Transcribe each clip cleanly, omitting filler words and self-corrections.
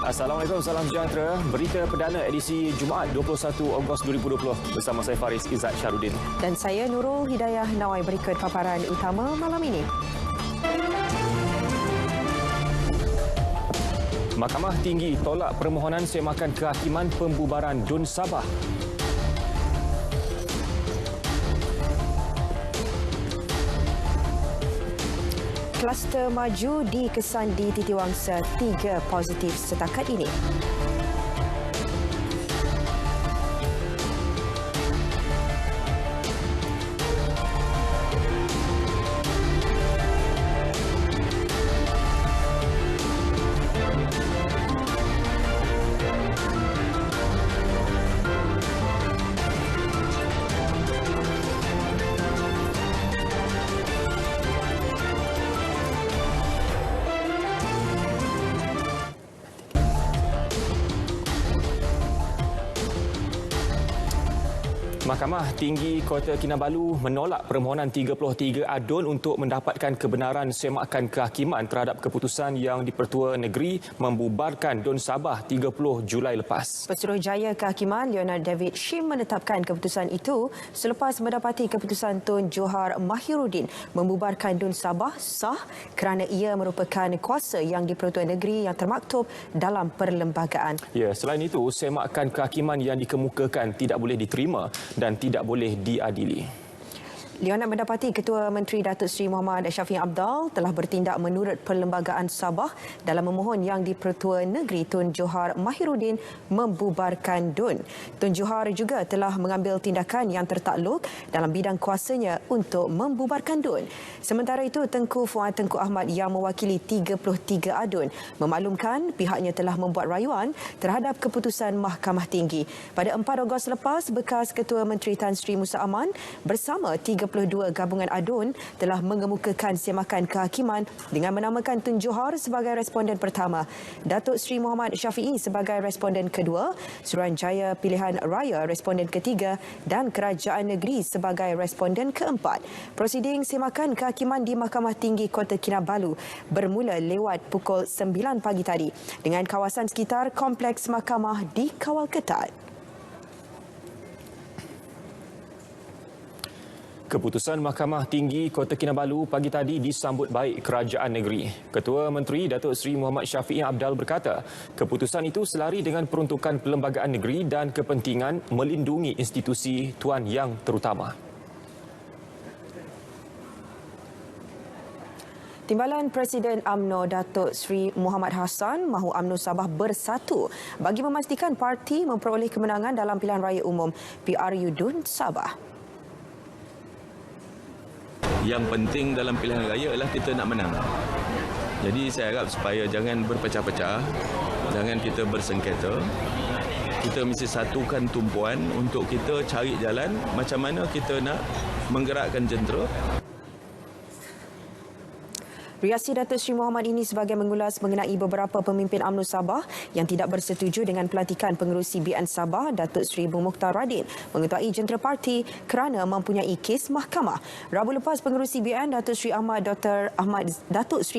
Assalamualaikum, salam sejahtera. Berita perdana edisi Jumaat 21 Ogos 2020 bersama saya Faris Izzat Syarudin. Dan saya Nurul Hidayah Nawai. Berikut paparan utama malam ini. Mahkamah Tinggi tolak permohonan semakan kehakiman pembubaran DUN Sabah. Kluster maju dikesan di Titiwangsa, 3 positif setakat ini. Mahkamah Tinggi Kota Kinabalu menolak permohonan 33 adun untuk mendapatkan kebenaran semakan kehakiman terhadap keputusan yang di-Pertua Negeri membubarkan DUN Sabah 30 Julai lepas. Pesuruhjaya Kehakiman Leonard David Shim menetapkan keputusan itu selepas mendapati keputusan Tun Johar Mahiruddin membubarkan DUN Sabah sah kerana ia merupakan kuasa yang di-Pertua Negeri yang termaktub dalam perlembagaan. Ya, selain itu, semakan kehakiman yang dikemukakan tidak boleh diterima dan tidak boleh diadili. Leonard mendapati Ketua Menteri Datuk Seri Muhammad Shafie Apdal telah bertindak menurut Perlembagaan Sabah dalam memohon yang di-Pertua Negeri Tun Johar Mahiruddin membubarkan DUN. Tun Johar juga telah mengambil tindakan yang tertakluk dalam bidang kuasanya untuk membubarkan DUN. Sementara itu, Tengku Fuad Tengku Ahmad yang mewakili 33 adun memaklumkan pihaknya telah membuat rayuan terhadap keputusan Mahkamah Tinggi. Pada 4 Ogos lepas, bekas Ketua Menteri Tan Sri Musa Aman bersama 32 gabungan adun telah mengemukakan semakan kehakiman dengan menamakan Tun Johar sebagai responden pertama, Datuk Seri Muhammad Syafiee sebagai responden kedua, Suruhanjaya Pilihan Raya responden ketiga dan Kerajaan Negeri sebagai responden keempat. Prosiding semakan kehakiman di Mahkamah Tinggi Kota Kinabalu bermula lewat pukul 9 pagi tadi dengan kawasan sekitar kompleks mahkamah dikawal ketat. Keputusan Mahkamah Tinggi Kota Kinabalu pagi tadi disambut baik Kerajaan Negeri. Ketua Menteri Datuk Seri Muhammad Shafie Apdal berkata, keputusan itu selari dengan peruntukan perlembagaan negeri dan kepentingan melindungi institusi tuan yang terutama. Timbalan Presiden UMNO Datuk Seri Muhammad Hassan mahu UMNO Sabah bersatu bagi memastikan parti memperoleh kemenangan dalam pilihan raya umum PRU DUN Sabah. Yang penting dalam pilihan raya adalah kita nak menang. Jadi saya harap supaya jangan berpecah-pecah, jangan kita bersengketa. Kita mesti satukan tumpuan untuk kita cari jalan macam mana kita nak menggerakkan jentera. Reaksi Datuk Seri Muhammad ini sebagai mengulas mengenai beberapa pemimpin UMNO Sabah yang tidak bersetuju dengan pelantikan pengerusi BN Sabah Datuk Seri Bung Mukhtar Radin mengetuai jentera parti kerana mempunyai kes mahkamah. Rabu lepas, pengerusi BN Datuk Seri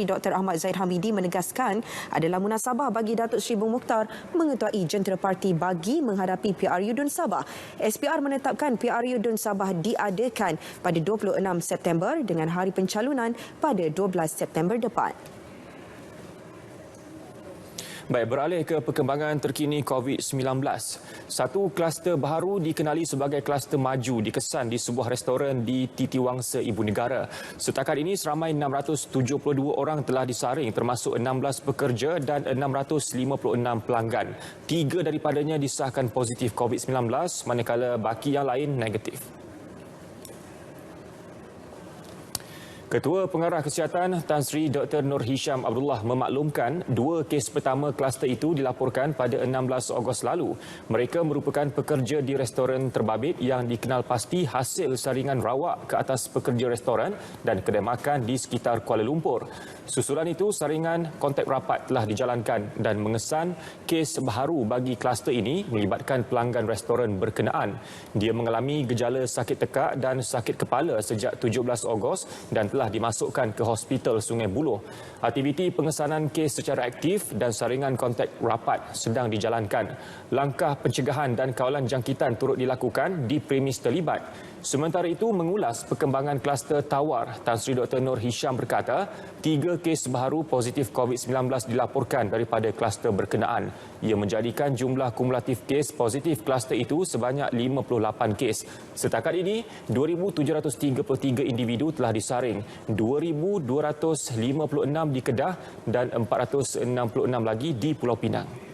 Dr. Ahmad Zaid Hamidi menegaskan adalah munasabah bagi Datuk Seri Bung Mukhtar mengetuai jentera parti bagi menghadapi PRU DUN Sabah. SPR menetapkan PRU DUN Sabah diadakan pada 26 September dengan hari pencalonan pada 12 September depan. Baik, beralih ke perkembangan terkini COVID-19. Satu kluster baharu dikenali sebagai kluster maju dikesan di sebuah restoran di Titiwangsa, Ibu Negara. Setakat ini seramai 672 orang telah disaring termasuk 16 pekerja dan 656 pelanggan. 3 daripadanya disahkan positif COVID-19 manakala baki yang lain negatif. Ketua Pengarah Kesihatan Tan Sri Dr. Nur Hisham Abdullah memaklumkan 2 kes pertama kluster itu dilaporkan pada 16 Ogos lalu. Mereka merupakan pekerja di restoran terbabit yang dikenal pasti hasil saringan rawak ke atas pekerja restoran dan kedai makan di sekitar Kuala Lumpur. Susulan itu, saringan kontak rapat telah dijalankan dan mengesan kes baharu bagi kluster ini melibatkan pelanggan restoran berkenaan. Dia mengalami gejala sakit tekak dan sakit kepala sejak 17 Ogos dan telah telah dimasukkan ke Hospital Sungai Buloh. Aktiviti pengesanan kes secara aktif dan saringan kontak rapat sedang dijalankan. Langkah pencegahan dan kawalan jangkitan turut dilakukan di premis terlibat. Sementara itu, mengulas perkembangan kluster Tawar, Tan Sri Dr. Nur Hisham berkata, 3 kes baru positif COVID-19 dilaporkan daripada kluster berkenaan. Ia menjadikan jumlah kumulatif kes positif kluster itu sebanyak 58 kes. Setakat ini, 2,733 individu telah disaring, 2,256 di Kedah dan 466 lagi di Pulau Pinang.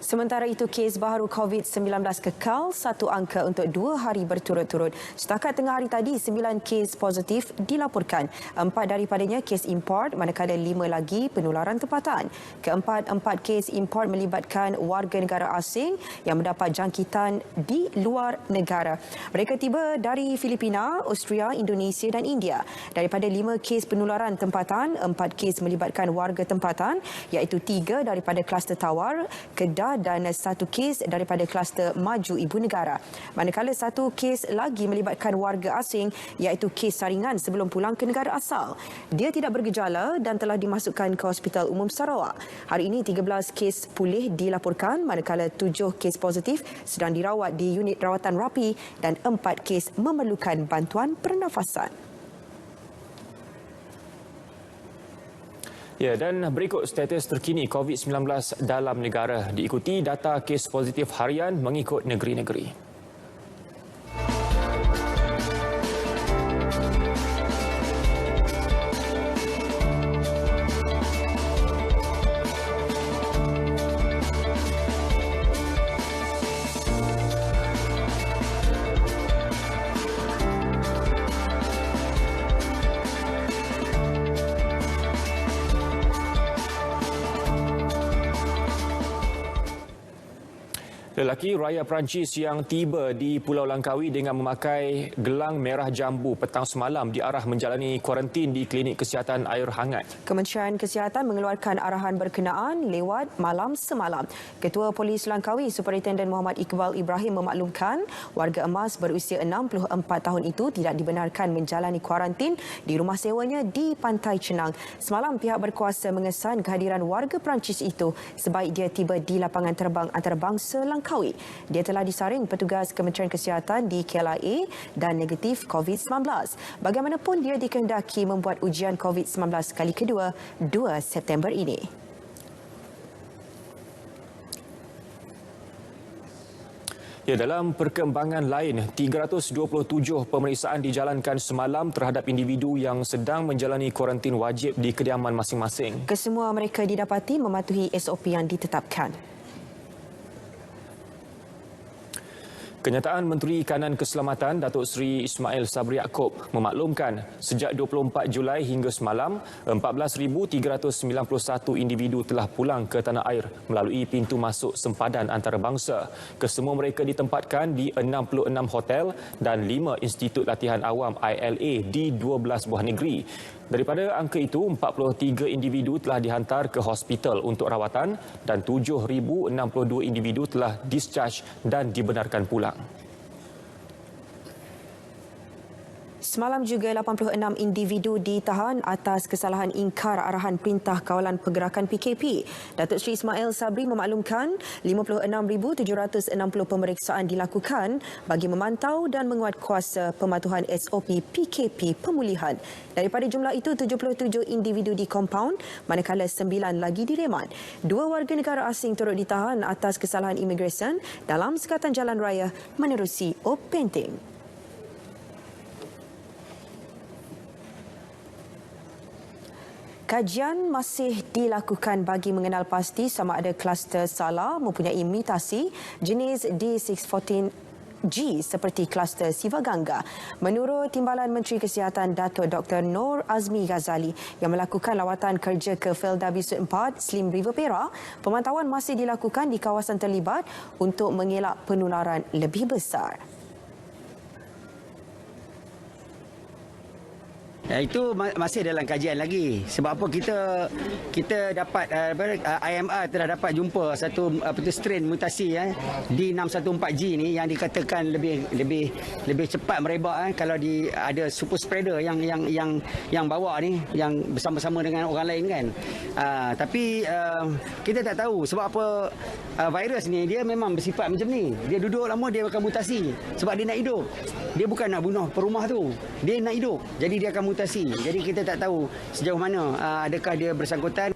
Sementara itu, kes baharu COVID-19 kekal satu angka untuk 2 hari berturut-turut. Setakat tengah hari tadi, 9 kes positif dilaporkan. 4 daripadanya kes import, manakala 5 lagi penularan tempatan. Keempat-empat kes import melibatkan warga negara asing yang mendapat jangkitan di luar negara. Mereka tiba dari Filipina, Austria, Indonesia dan India. Daripada 5 kes penularan tempatan, 4 kes melibatkan warga tempatan, iaitu 3 daripada kluster Tawar, Kedah dan 1 kes daripada kluster Maju Ibu Negara. Manakala 1 kes lagi melibatkan warga asing, iaitu kes saringan sebelum pulang ke negara asal. Dia tidak bergejala dan telah dimasukkan ke Hospital Umum Sarawak. Hari ini 13 kes pulih dilaporkan, manakala 7 kes positif sedang dirawat di unit rawatan rapi dan 4 kes memerlukan bantuan pernafasan. Ya, dan berikut status terkini COVID-19 dalam negara diikuti data kes positif harian mengikut negeri-negeri. Lelaki raya Perancis yang tiba di Pulau Langkawi dengan memakai gelang merah jambu petang semalam diarah menjalani kuarantin di klinik kesihatan air hangat. Kementerian Kesihatan mengeluarkan arahan berkenaan lewat malam semalam. Ketua Polis Langkawi, Superintendent Muhammad Iqbal Ibrahim memaklumkan warga emas berusia 64 tahun itu tidak dibenarkan menjalani kuarantin di rumah sewanya di Pantai Cenang. Semalam pihak berkuasa mengesan kehadiran warga Perancis itu sebaik dia tiba di lapangan terbang antarabangsa Langkawi. Dia telah disaring petugas Kementerian Kesihatan di KLIA dan negatif COVID-19. Bagaimanapun, dia dikehendaki membuat ujian COVID-19 kali kedua 2 September ini. Ya, dalam perkembangan lain, 327 pemeriksaan dijalankan semalam terhadap individu yang sedang menjalani kuarantin wajib di kediaman masing-masing. Kesemua mereka didapati mematuhi SOP yang ditetapkan. Kenyataan Menteri Kanan Keselamatan Datuk Seri Ismail Sabri Yaakob memaklumkan sejak 24 Julai hingga semalam 14,391 individu telah pulang ke tanah air melalui pintu masuk sempadan antarabangsa. Kesemua mereka ditempatkan di 66 hotel dan 5 institut latihan awam ILA di 12 buah negeri. Daripada angka itu, 43 individu telah dihantar ke hospital untuk rawatan dan 7,062 individu telah discharge dan dibenarkan pulang. Semalam juga 86 individu ditahan atas kesalahan ingkar arahan Perintah Kawalan Pergerakan PKP. Datuk Seri Ismail Sabri memaklumkan 56,760 pemeriksaan dilakukan bagi memantau dan menguatkuasa pematuhan SOP PKP pemulihan. Daripada jumlah itu, 77 individu di kompaun, manakala 9 lagi direman. 2 warga negara asing turut ditahan atas kesalahan imigresen dalam sekatan jalan raya menerusi Openting. Kajian masih dilakukan bagi mengenal pasti sama ada kluster Salah mempunyai mutasi jenis D614G seperti kluster Sivagangga. Menurut Timbalan Menteri Kesihatan Datuk Dr. Noor Azmi Ghazali yang melakukan lawatan kerja ke Felda Bisut 4 Slim River Perak, pemantauan masih dilakukan di kawasan terlibat untuk mengelak penularan lebih besar. Itu masih dalam kajian lagi. Sebab apa kita dapat IMR telah dapat jumpa satu strain mutasi D614G ni yang dikatakan lebih cepat merebak kalau ada super spreader yang bawa ni yang bersama-sama dengan orang lain kan. Tapi kita tak tahu sebab apa virus ni dia memang bersifat macam ni. Dia duduk lama dia akan mutasi sebab dia nak hidup. Dia bukan nak bunuh perumah tu. Dia nak hidup. Jadi dia akan mutasi. Jadi kita tak tahu sejauh mana adakah dia bersangkutan.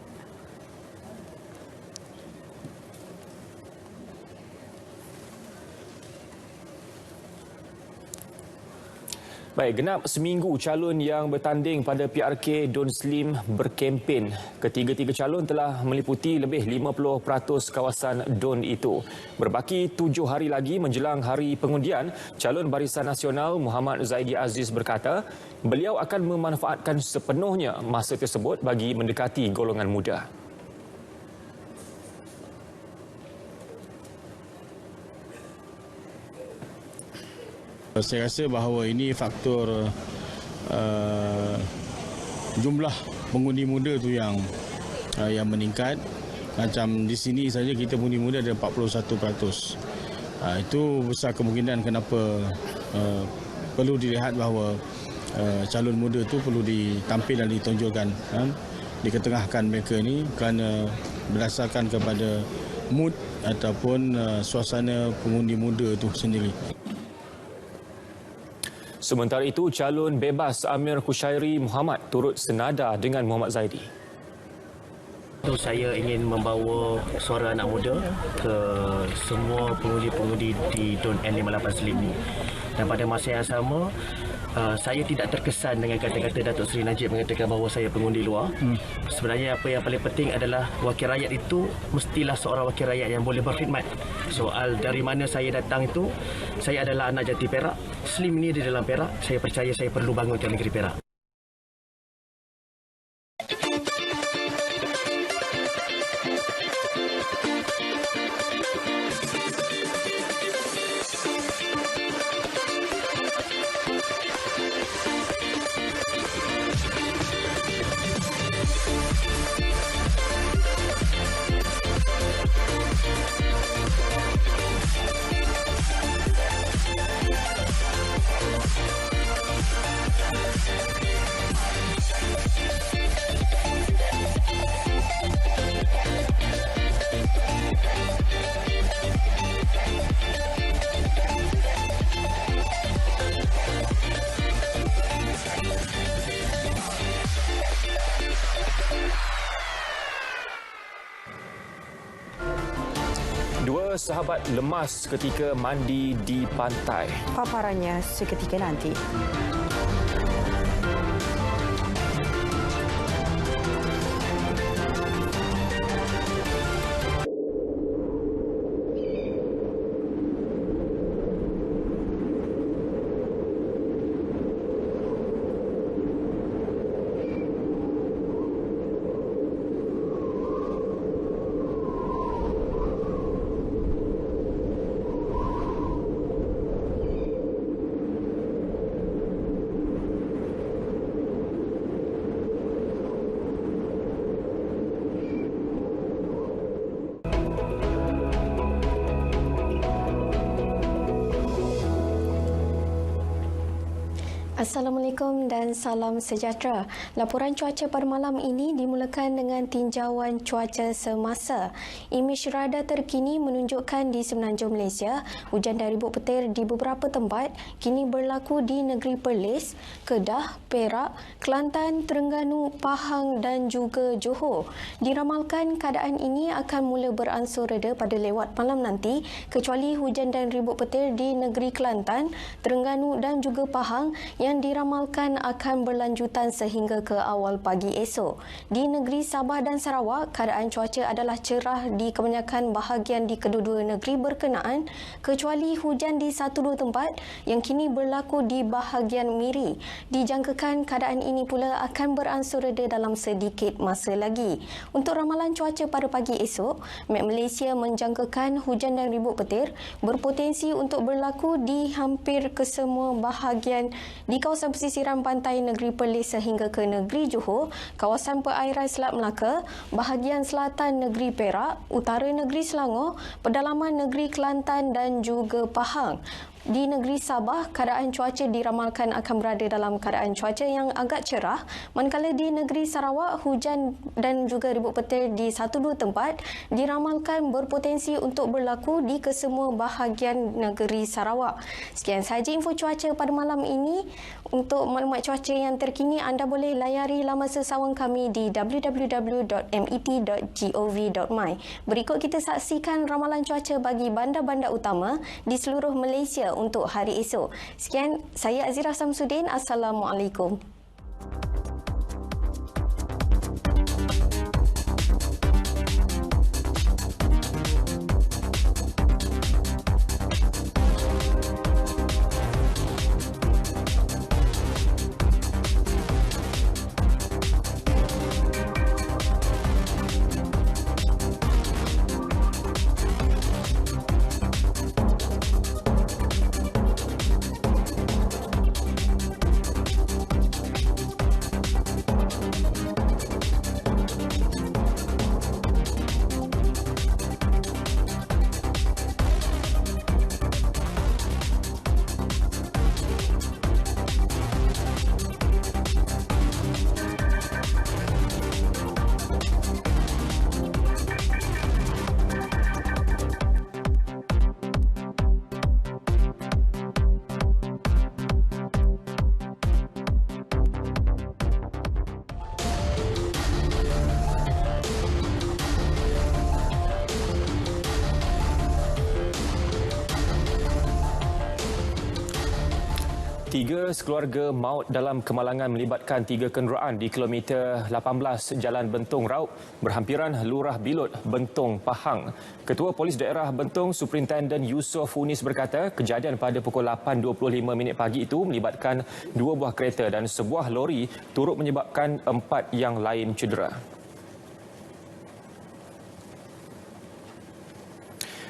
Baik, genap seminggu calon yang bertanding pada PRK Don Slim berkempen. Ketiga-tiga calon telah meliputi lebih 50% kawasan Don itu. Berbaki 7 hari lagi menjelang hari pengundian, calon Barisan Nasional Muhammad Zaidi Aziz berkata beliau akan memanfaatkan sepenuhnya masa tersebut bagi mendekati golongan muda. Saya rasa bahawa ini faktor jumlah pengundi muda tu yang meningkat. Macam di sini saja kita pengundi muda ada 41%. Itu besar kemungkinan kenapa perlu dilihat bahawa calon muda tu perlu ditampil dan ditonjolkan, diketengahkan mereka ini kerana berdasarkan kepada mood ataupun suasana pengundi muda itu sendiri. Sementara itu, calon bebas Amir Kushairi Muhammad turut senada dengan Muhammad Zaidi. Saya ingin membawa suara anak muda ke semua pengundi-pengundi di Don N58 Slim ini. Dan pada masa yang sama, saya tidak terkesan dengan kata-kata Datuk Seri Najib mengatakan bahawa saya pengundi luar. Sebenarnya apa yang paling penting adalah wakil rakyat itu mestilah seorang wakil rakyat yang boleh berkhidmat. Soal dari mana saya datang itu, saya adalah anak jati Perak. Slim ini di dalam Perak, saya percaya saya perlu bangunkan negeri Perak. Dua sahabat lemas ketika mandi di pantai. Paparannya seketika nanti. Assalamualaikum dan salam sejahtera. Laporan cuaca pada malam ini dimulakan dengan tinjauan cuaca semasa. Imej radar terkini menunjukkan di semenanjung Malaysia, hujan dan ribut petir di beberapa tempat kini berlaku di negeri Perlis, Kedah, Perak, Kelantan, Terengganu, Pahang dan juga Johor. Diramalkan keadaan ini akan mula beransur reda pada lewat malam nanti, kecuali hujan dan ribut petir di negeri Kelantan, Terengganu dan juga Pahang yang diramalkan akan berlanjutan sehingga ke awal pagi esok. Di negeri Sabah dan Sarawak, keadaan cuaca adalah cerah di kebanyakan bahagian di kedua-dua negeri berkenaan, kecuali hujan di 1-2 tempat yang kini berlaku di bahagian Miri. Dijangkakan keadaan ini pula akan beransur reda dalam sedikit masa lagi. Untuk ramalan cuaca pada pagi esok, Met Malaysia menjangkakan hujan dan ribut petir berpotensi untuk berlaku di hampir kesemua bahagian di Di kawasan pesisiran pantai negeri Perlis sehingga ke negeri Johor, kawasan perairan Selat Melaka, bahagian selatan negeri Perak, utara negeri Selangor, pedalaman negeri Kelantan dan juga Pahang. Di negeri Sabah, keadaan cuaca diramalkan akan berada dalam keadaan cuaca yang agak cerah, manakala di negeri Sarawak, hujan dan juga ribut petir di 1-2 tempat diramalkan berpotensi untuk berlaku di kesemua bahagian negeri Sarawak. Sekian sahaja info cuaca pada malam ini. Untuk maklumat cuaca yang terkini, anda boleh layari laman sesawang kami di www.met.gov.my. Berikut kita saksikan ramalan cuaca bagi bandar-bandar utama di seluruh Malaysia untuk hari esok. Sekian, saya Azira Samsudin. Assalamualaikum. Tiga sekeluarga maut dalam kemalangan melibatkan 3 kenderaan di kilometer 18 Jalan Bentong Raup berhampiran Lurah Bilot, Bentong, Pahang. Ketua Polis Daerah Bentong, Superintenden Yusof Unis berkata kejadian pada pukul 8.25 pagi itu melibatkan 2 buah kereta dan sebuah lori turut menyebabkan 4 yang lain cedera.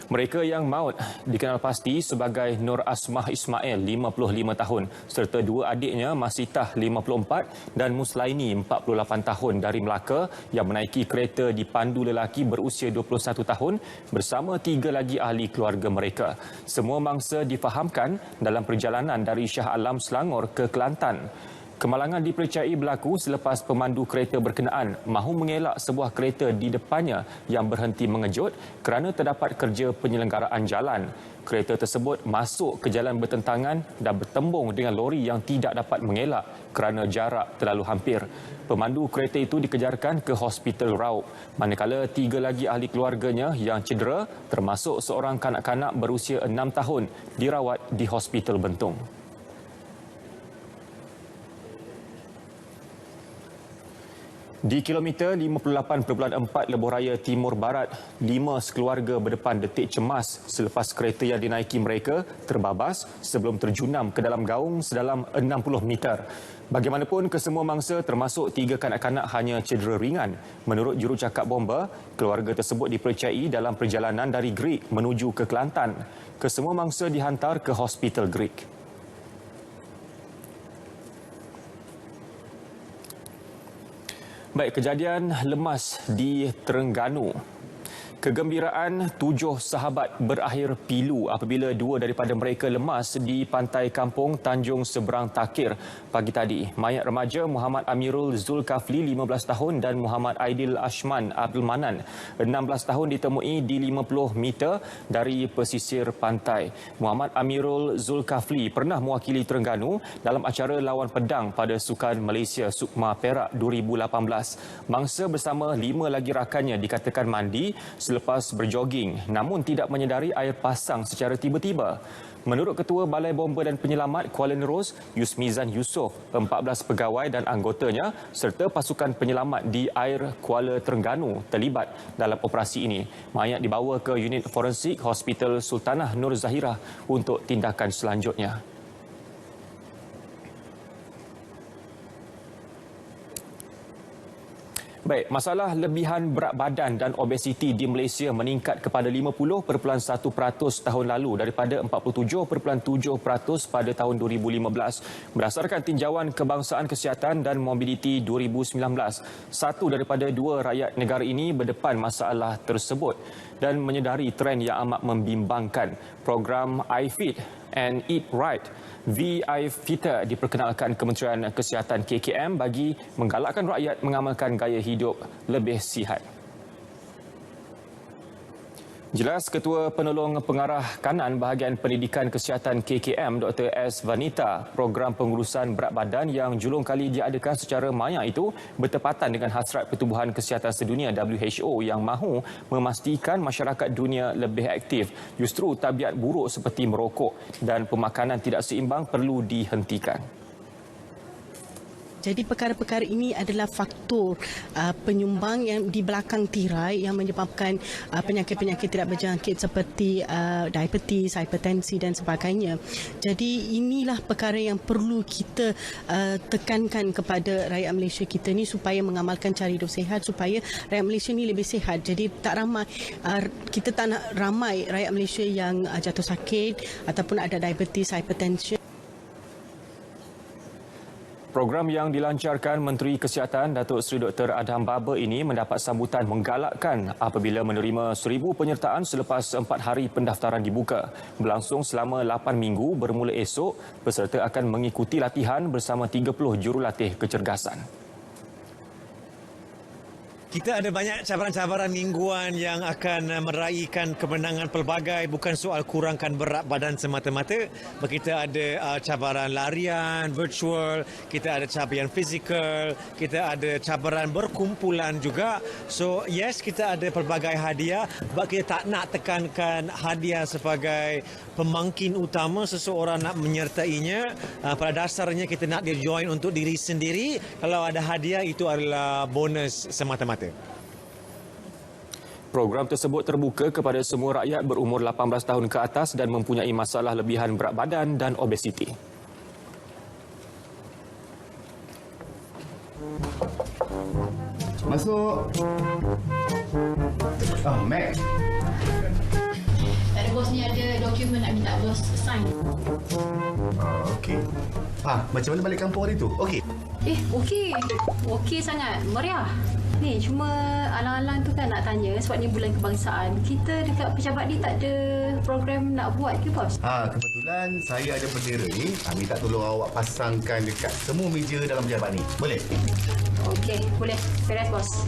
Mereka yang maut dikenal pasti sebagai Nur Asmah Ismail, 55 tahun, serta 2 adiknya Masitah, 54 dan Muslaini, 48 tahun dari Melaka yang menaiki kereta dipandu lelaki berusia 21 tahun bersama 3 lagi ahli keluarga mereka. Semua mangsa difahamkan dalam perjalanan dari Shah Alam, Selangor ke Kelantan. Kemalangan dipercayai berlaku selepas pemandu kereta berkenaan mahu mengelak sebuah kereta di depannya yang berhenti mengejut kerana terdapat kerja penyelenggaraan jalan. Kereta tersebut masuk ke jalan bertentangan dan bertembung dengan lori yang tidak dapat mengelak kerana jarak terlalu hampir. Pemandu kereta itu dikejarkan ke Hospital Raup, manakala 3 lagi ahli keluarganya yang cedera termasuk seorang kanak-kanak berusia 6 tahun dirawat di Hospital Bentong. Di kilometer 58.4 Lebuh Raya Timur Barat, 5 sekeluarga berdepan detik cemas selepas kereta yang dinaiki mereka terbabas sebelum terjunam ke dalam gaung sedalam 60 meter. Bagaimanapun, kesemua mangsa termasuk 3 kanak-kanak hanya cedera ringan. Menurut jurucakap bomba, keluarga tersebut dipercayai dalam perjalanan dari Greek menuju ke Kelantan. Kesemua mangsa dihantar ke Hospital Greek. Baik, kejadian lemas di Terengganu. Kegembiraan 7 sahabat berakhir pilu apabila 2 daripada mereka lemas di pantai kampung Tanjung Seberang Takir pagi tadi. Mayat remaja Muhammad Amirul Zulkafli, 15 tahun dan Muhammad Aidil Ashman Abdul Manan, 16 tahun ditemui di 50 meter dari pesisir pantai. Muhammad Amirul Zulkafli pernah mewakili Terengganu dalam acara lawan pedang pada Sukan Malaysia Sukma Perak 2018. Mangsa bersama 5 lagi rakannya dikatakan mandi selepas berjoging namun tidak menyedari air pasang secara tiba-tiba. Menurut Ketua Balai Bomba dan Penyelamat Kuala Nerus, Yusmizan Yusof, 14 pegawai dan anggotanya serta pasukan penyelamat di air Kuala Terengganu terlibat dalam operasi ini. Mayat dibawa ke unit forensik Hospital Sultanah Nur Zahirah untuk tindakan selanjutnya. Baik, masalah lebihan berat badan dan obesiti di Malaysia meningkat kepada 50.1% tahun lalu daripada 47.7% pada tahun 2015. Berdasarkan tinjauan Kebangsaan Kesihatan dan Mobiliti 2019, satu daripada dua rakyat negara ini berdepan masalah tersebut dan menyedari trend yang amat membimbangkan. Program iFit and Eat Right VI Fita diperkenalkan Kementerian Kesihatan KKM bagi menggalakkan rakyat mengamalkan gaya hidup lebih sihat. Jelas Ketua Penolong Pengarah Kanan Bahagian Pendidikan Kesihatan KKM Dr. S. Vanita, program pengurusan berat badan yang julung kali diadakan secara maya itu bertepatan dengan hasrat Pertubuhan Kesihatan Sedunia WHO yang mahu memastikan masyarakat dunia lebih aktif. Justru tabiat buruk seperti merokok dan pemakanan tidak seimbang perlu dihentikan. Jadi perkara-perkara ini adalah faktor penyumbang yang di belakang tirai yang menyebabkan penyakit-penyakit tidak berjangkit seperti diabetes, hipertensi dan sebagainya. Jadi inilah perkara yang perlu kita tekankan kepada rakyat Malaysia kita ni supaya mengamalkan cara hidup sihat, supaya rakyat Malaysia ni lebih sihat. Jadi tak ramai, kita tak nak ramai rakyat Malaysia yang jatuh sakit ataupun ada diabetes, hipertension. Program yang dilancarkan Menteri Kesihatan Datuk Seri Dr. Adham Baba ini mendapat sambutan menggalakkan apabila menerima 1,000 penyertaan selepas 4 hari pendaftaran dibuka. Berlangsung selama 8 minggu bermula esok, peserta akan mengikuti latihan bersama 30 jurulatih kecergasan. Kita ada banyak cabaran-cabaran mingguan yang akan meraihkan kemenangan pelbagai, bukan soal kurangkan berat badan semata-mata. Kita ada cabaran larian virtual, kita ada cabaran fizikal, kita ada cabaran berkumpulan juga. So yes, kita ada pelbagai hadiah, sebab kita tak nak tekankan hadiah sebagai pemangkin utama seseorang nak menyertainya. Pada dasarnya kita nak dia join untuk diri sendiri. Kalau ada hadiah itu adalah bonus semata-mata. Program tersebut terbuka kepada semua rakyat berumur 18 tahun ke atas dan mempunyai masalah lebihan berat badan dan obesiti. Masuk. Oh, Mac. Bos ni ada dokumen nak minta bos sign. Okey. Macam mana balik kampung hari tu? Okey. Okey. Okey sangat. Meriah. Ni cuma alang-alang tu kan nak tanya sebab ni bulan kebangsaan. Kita dekat pejabat ni tak ada program nak buat ke bos? Kebetulan saya ada bendera ni. Minta tolong awak pasangkan dekat semua meja dalam pejabat ni. Boleh? Okey, boleh. Beres bos.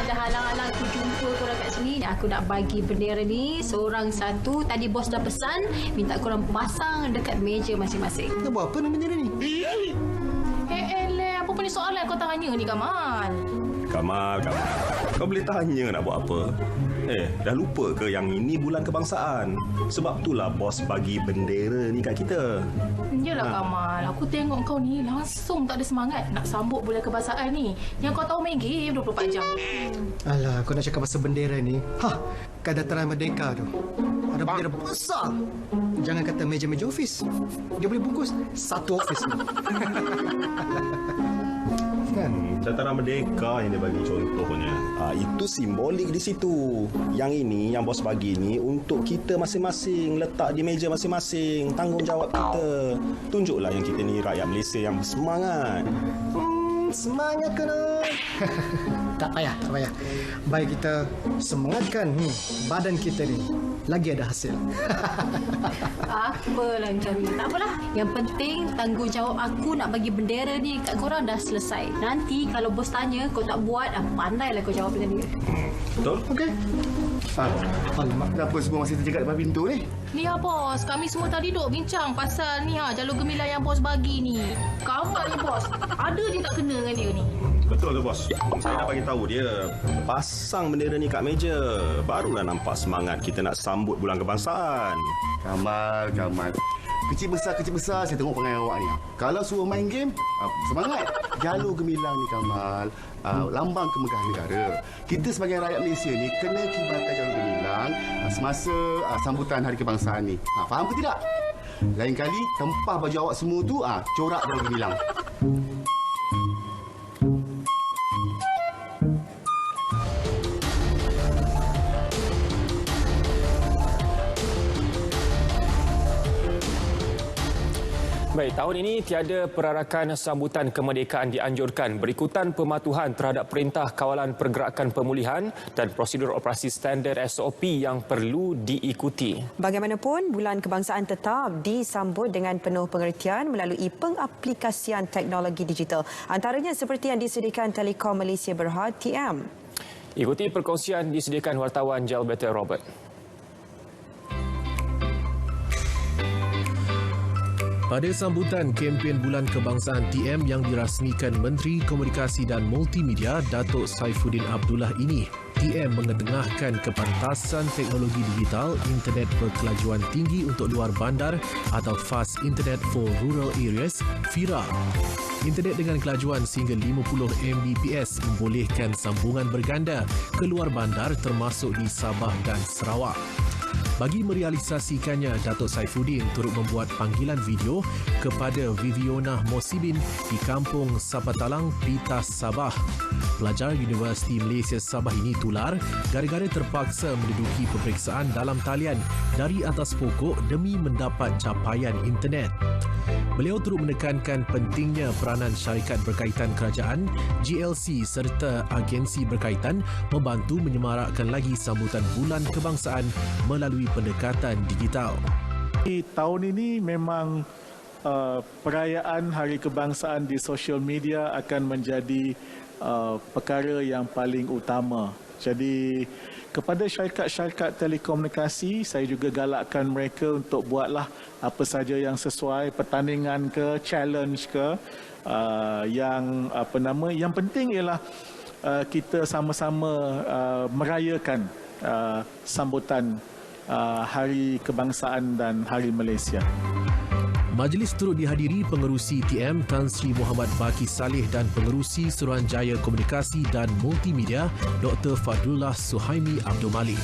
Dah halang-halang aku jumpa korang kat sini. Aku nak bagi bendera ni seorang satu. Tadi bos dah pesan minta korang pasang dekat meja masing-masing. Nak buat apa dengan bendera ni? Apa punya soalan kau tanya ni, Kamal? Kamal. Kau boleh tanya nak buat apa? Dah lupa ke yang ini bulan kebangsaan? Sebab itulah bos bagi bendera ni kat kita. Yelah Kamal, aku tengok kau ni langsung tak ada semangat nak sambut bulan kebangsaan ni. Yang kau tahu main game 24 jam. Alah, kau nak cakap pasal bendera ni. Kat dataran Merdeka tu ada bendera besar. Jangan kata meja-meja ofis. Dia boleh bungkus satu ofis ni. Dataran Merdeka yang dia bagi contohnya. Itu simbolik di situ. Yang ini yang bos bagi ni untuk kita masing-masing, letak di meja masing-masing, tanggungjawab kita. Tunjuklah yang kita ni rakyat Malaysia yang bersemangat. Semangat kena. Tak payah. Baik kita semangatkan badan kita ni. Lagi ada hasil. Apalah macam ni. Tak apalah. Yang penting tanggungjawab aku nak bagi bendera ni kat korang dah selesai. Nanti kalau bos tanya kau tak buat, pandailah kau jawab dengan dia. Betul? Okey. Alamak, kenapa semua masih terjegat depan pintu ni? Ni bos, kami semua tadi duk bincang pasal ni jalur gemilang yang bos bagi ni. Kawan ni bos, ada je tak kena dengan dia ni. Betul tu bos. Saya dah bagi tahu dia. Pasang bendera ni kat meja. Barulah nampak semangat kita nak sambut bulan kebangsaan. Kamal. Kecil besar saya tengok perangai awak ni. Kalau suruh main game, semangat. Jalur gemilang ni Kamal, lambang kemegahan negara. Kita sebagai rakyat Malaysia ni kena kibarkan jalur gemilang semasa sambutan hari kebangsaan ni. Faham ke tidak? Lain kali tempah baju awak semua tu corak jalur gemilang. Baik, tahun ini tiada perarakan sambutan kemerdekaan dianjurkan berikutan pematuhan terhadap Perintah Kawalan Pergerakan Pemulihan dan prosedur operasi standard SOP yang perlu diikuti. Bagaimanapun, Bulan Kebangsaan tetap disambut dengan penuh pengertian melalui pengaplikasian teknologi digital. Antaranya seperti yang disediakan Telekom Malaysia Berhad TM. Ikuti perkongsian disediakan wartawan Jalbeta Robert. Pada sambutan kempen Bulan Kebangsaan TM yang dirasmikan Menteri Komunikasi dan Multimedia Datuk Saifuddin Abdullah ini, TM mengetengahkan kepantasan teknologi digital internet berkelajuan tinggi untuk luar bandar atau Fast Internet for Rural Areas, FIRA. Internet dengan kelajuan sehingga 50 Mbps membolehkan sambungan berganda ke luar bandar termasuk di Sabah dan Sarawak. Bagi merealisasikannya, Datuk Saifuddin turut membuat panggilan video kepada Viviona Mosibin di Kampung Sapatalang, Pitas, Sabah. Pelajar Universiti Malaysia Sabah ini tular gara-gara terpaksa menduduki peperiksaan dalam talian dari atas pokok demi mendapat capaian internet. Beliau turut menekankan pentingnya peranan syarikat berkaitan kerajaan, GLC serta agensi berkaitan membantu menyemarakkan lagi sambutan Bulan Kebangsaan melalui pendekatan digital. Tahun ini memang perayaan Hari Kebangsaan di sosial media akan menjadi perkara yang paling utama. Jadi kepada syarikat-syarikat telekomunikasi, saya juga galakkan mereka untuk buatlah apa saja yang sesuai, pertandingan ke, challenge ke, yang penting ialah kita sama-sama merayakan sambutan Hari Kebangsaan dan Hari Malaysia. Majlis turut dihadiri pengerusi TM Tan Sri Muhammad Baki Saleh dan pengerusi Suruhanjaya Komunikasi dan Multimedia Dr. Fadlullah Suhaimi Abdul Malik.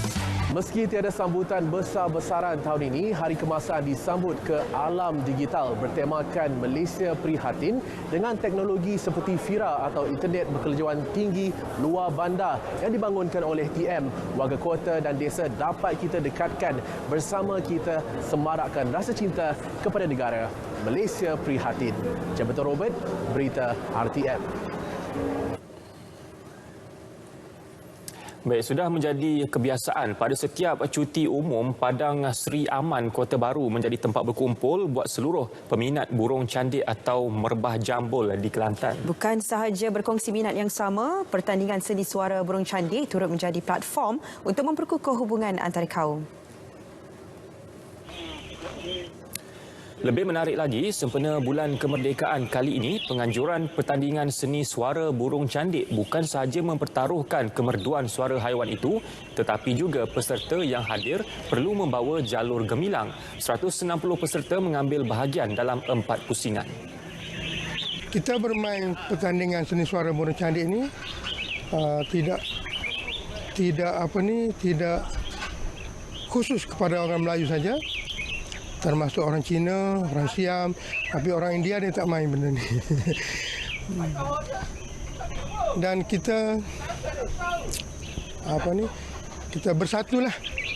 Meski tiada sambutan besar-besaran tahun ini, Hari Kebangsaan disambut ke alam digital bertemakan Malaysia Prihatin dengan teknologi seperti FIRA atau Internet Berkelajuan Tinggi Luar Bandar yang dibangunkan oleh TM. Warga kota dan desa dapat kita dekatkan bersama kita semarakkan rasa cinta kepada negara. Malaysia Prihatin. Jabatan Robert, Berita RTM. Baik, sudah menjadi kebiasaan pada setiap cuti umum, Padang Sri Aman, Kota Baru menjadi tempat berkumpul buat seluruh peminat burung candik atau merbah jambul di Kelantan. Bukan sahaja berkongsi minat yang sama, pertandingan seni suara burung candik turut menjadi platform untuk memperkukuh hubungan antara kaum. Lebih menarik lagi, sempena Bulan Kemerdekaan kali ini, penganjuran pertandingan seni suara burung candik bukan sahaja mempertaruhkan kemerduan suara haiwan itu, tetapi juga peserta yang hadir perlu membawa jalur gemilang. 160 peserta mengambil bahagian dalam 4 pusingan. Kita bermain pertandingan seni suara burung candik ini tidak khusus kepada orang Melayu saja. Termasuk orang Cina, orang Siam, tapi orang India dia tak main benda ni. Dan kita kita bersatulah.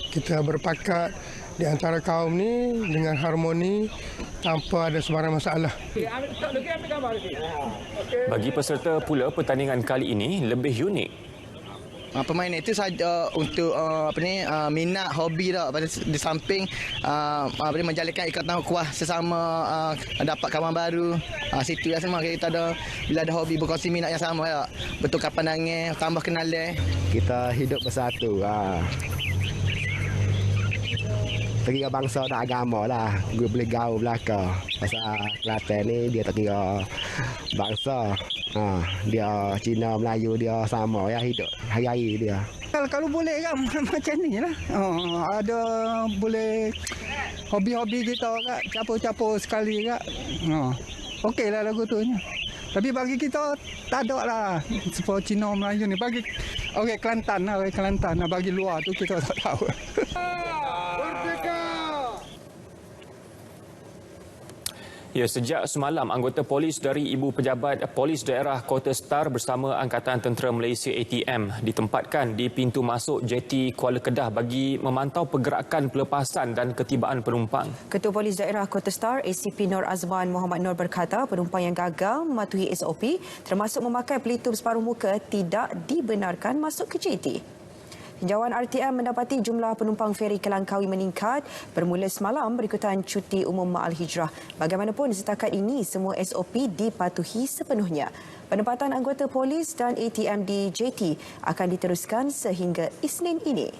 Kita berpakat di antara kaum ni dengan harmoni tanpa ada sebarang masalah. Bagi peserta pula, pertandingan kali ini lebih unik. Permainan itu saja untuk minat hobi dah, di samping menjalinkan ikatan kuah sesama, dapat kawan baru. Situ lah semua kita ada, bila ada hobi berkongsi minat yang sama ya, bertukar pandangan, tambah kenal dia. Kita hidup bersatu. Terkira bangsa dan agama lah. Gue boleh gaul belaka. Pasal Kelantan ni dia terkira bangsa. Dia Cina, Melayu dia sama ya, hidup hari-hari dia. Kalau boleh kan macam ni lah. Ada boleh hobi-hobi kita kan, capur-capur sekali kan. Okey lah lagu tu. Tapi bagi kita tak ada lah seperti Cina, Melayu ni. Bagi Kelantan lah, Kelantan. Bagi luar tu kita tak tahu. Ya, sejak semalam, anggota polis dari Ibu Pejabat Polis Daerah Kota Star bersama Angkatan Tentera Malaysia ATM ditempatkan di pintu masuk jeti Kuala Kedah bagi memantau pergerakan pelepasan dan ketibaan penumpang. Ketua Polis Daerah Kota Star ACP Nur Azman Muhammad Nur berkata penumpang yang gagal mematuhi SOP termasuk memakai pelitup separuh muka tidak dibenarkan masuk ke jeti. Tinjauan RTM mendapati jumlah penumpang feri ke Langkawi meningkat bermula semalam berikutan cuti umum Ma'al Hijrah. Bagaimanapun setakat ini semua SOP dipatuhi sepenuhnya. Penempatan anggota polis dan ATM di JT akan diteruskan sehingga Isnin ini.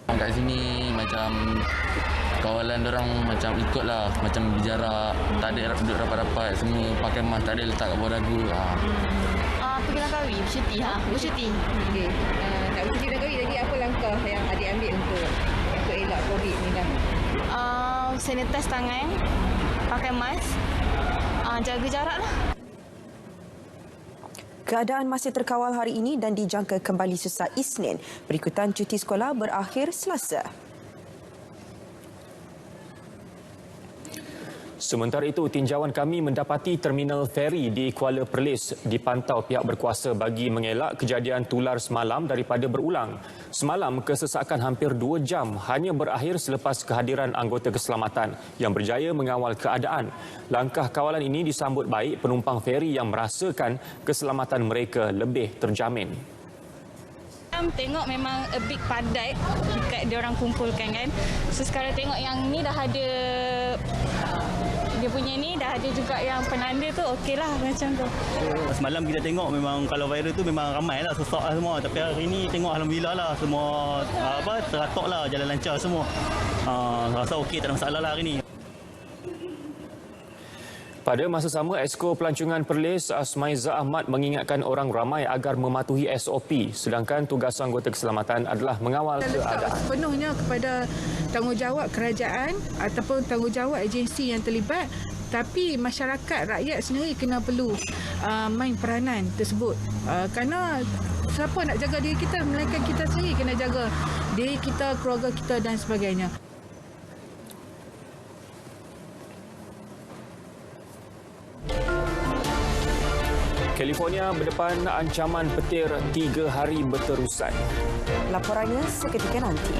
Kat sini macam kawalan orang macam ikutlah, macam berjarak, tak ada duduk rapat-rapat, semua pakai mask, tak ada letak kat bawah dagu. Pergi Langkawi, bercuti. Bercuti. Okey. Tak bercuti Langkawi lagi, apa langkah yang adik ambil untuk elak COVID ni dah? Sanitize tangan, pakai mask, jaga jarak lah. Keadaan masih terkawal hari ini dan dijangka kembali sesat Isnin berikutan cuti sekolah berakhir Selasa. Sementara itu, tinjauan kami mendapati terminal feri di Kuala Perlis dipantau pihak berkuasa bagi mengelak kejadian tular semalam daripada berulang. Semalam, kesesakan hampir 2 jam hanya berakhir selepas kehadiran anggota keselamatan yang berjaya mengawal keadaan. Langkah kawalan ini disambut baik penumpang feri yang merasakan keselamatan mereka lebih terjamin. Tengok memang a bit padat dekat dia orang kumpulkan kan. So sekarang tengok yang ni dah ada, dia punya ni dah ada juga yang penanda tu, okeylah macam tu. Semalam kita tengok memang kalau viral tu memang ramai lah, sesak lah semua. Tapi hari ni tengok alhamdulillah lah semua teratok lah, jalan lancar semua. Rasa okey, tak ada masalah lah hari ni. Pada masa sama, Esko Pelancongan Perlis Asmaiza Ahmad mengingatkan orang ramai agar mematuhi SOP sedangkan tugas anggota keselamatan adalah mengawal keadaan. Sepenuhnya kepada tanggungjawab kerajaan ataupun tanggungjawab agensi yang terlibat, tapi masyarakat rakyat sendiri kena perlu main peranan tersebut. Kerana siapa nak jaga diri kita, melainkan kita sendiri kena jaga diri kita, keluarga kita dan sebagainya. California berdepan ancaman petir 3 hari berterusan. Laporannya seketika nanti.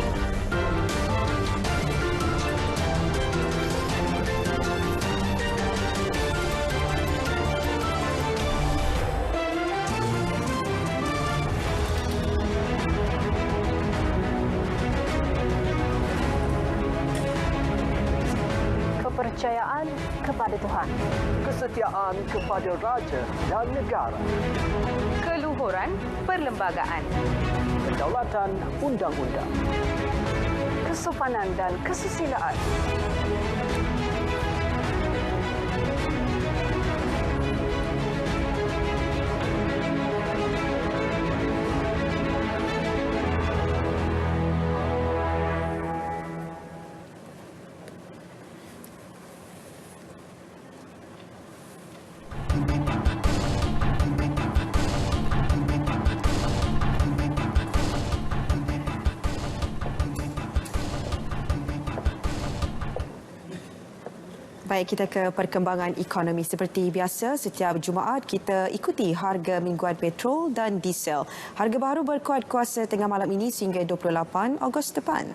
Kepercayaan kepada Tuhan, kesetiaan kepada raja dan negara, keluhuran perlembagaan, kedaulatan undang-undang, kesopanan dan kesusilaan. Baik, kita ke perkembangan ekonomi. Seperti biasa, setiap Jumaat kita ikuti harga mingguan petrol dan diesel. Harga baru berkuat kuasa tengah malam ini sehingga 28 Ogos depan.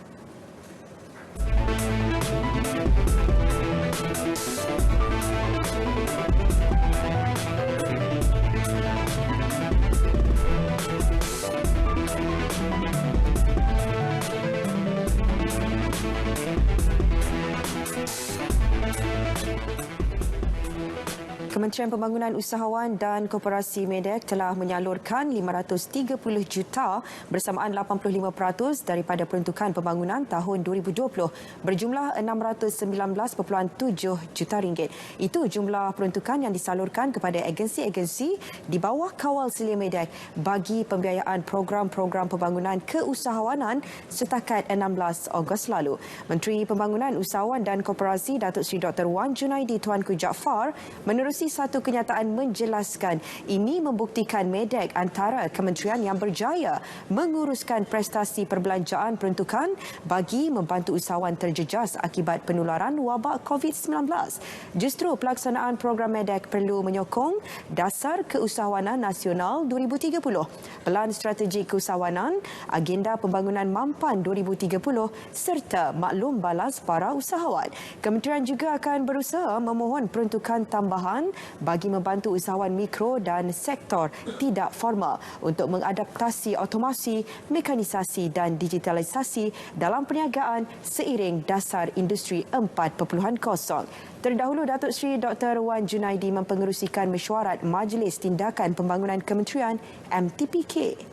Kementerian Pembangunan Usahawan dan Koperasi Medak telah menyalurkan 530 juta bersamaan 85% daripada peruntukan pembangunan tahun 2020 berjumlah 619.7 juta ringgit. Itu jumlah peruntukan yang disalurkan kepada agensi-agensi di bawah kawal Selia Medak bagi pembiayaan program-program pembangunan keusahawanan setakat 16 Ogos lalu. Menteri Pembangunan Usahawan dan Koperasi Datuk Seri Dr. Wan Junaidi Tuanku Jaafar menerusi satu kenyataan menjelaskan ini membuktikan Medac antara kementerian yang berjaya menguruskan prestasi perbelanjaan peruntukan bagi membantu usahawan terjejas akibat penularan wabak COVID-19. Justru pelaksanaan program Medac perlu menyokong Dasar Keusahawanan Nasional 2030, Pelan Strategi Keusahawanan, Agenda Pembangunan Mampan 2030 serta maklum balas para usahawan. Kementerian juga akan berusaha memohon peruntukan tambahan bagi membantu usahawan mikro dan sektor tidak formal untuk mengadaptasi otomasi, mekanisasi dan digitalisasi dalam perniagaan seiring dasar industri 4.0. Terdahulu, Datuk Seri Dr. Wan Junaidi mempengerusikan mesyuarat Majlis Tindakan Pembangunan Kementerian MTPK.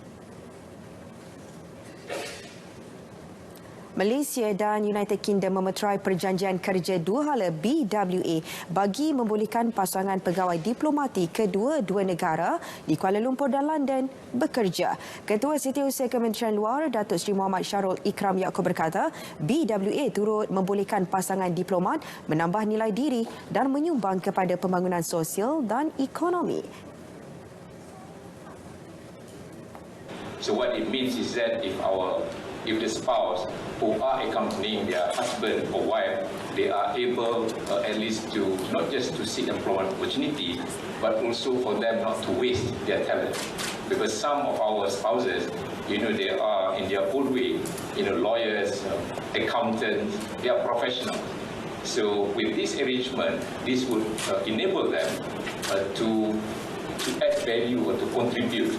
Malaysia dan United Kingdom memeterai perjanjian kerja dua hala BWA bagi membolehkan pasangan pegawai diplomati kedua-dua negara di Kuala Lumpur dan London bekerja. Ketua Setiausaha Kementerian Luar Datuk Seri Muhammad Syarul Ikram Yaakob berkata, BWA turut membolehkan pasangan diplomat menambah nilai diri dan menyumbang kepada pembangunan sosial dan ekonomi. So what it means is that if the spouse who are accompanying their husband or wife, they are able at least to not just to seek employment opportunity, but also for them not to waste their talent. Because some of our spouses, they are in their own way, lawyers, accountants, they are professionals. So with this arrangement, this would enable them to add value or to contribute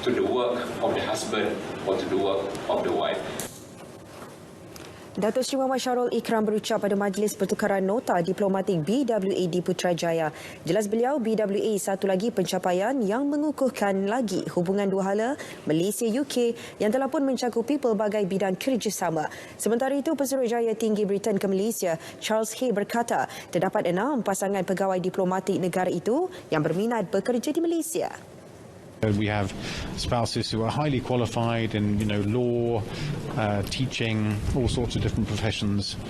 to the work of the husband or to the work of the wife. Datuk Seri Muhammad Syarul Ikram berucap pada Majlis Pertukaran Nota Diplomatik BWA di Putrajaya. Jelas beliau, BWA satu lagi pencapaian yang mengukuhkan lagi hubungan dua hala Malaysia-UK yang telah pun mencakupi pelbagai bidang kerjasama. Sementara itu, Pesuruhjaya Tinggi Britain ke Malaysia, Charles Hay berkata, terdapat 6 pasangan pegawai diplomatik negara itu yang berminat bekerja di Malaysia. We have spouses who are highly qualified in, law, teaching, all sorts of different professions.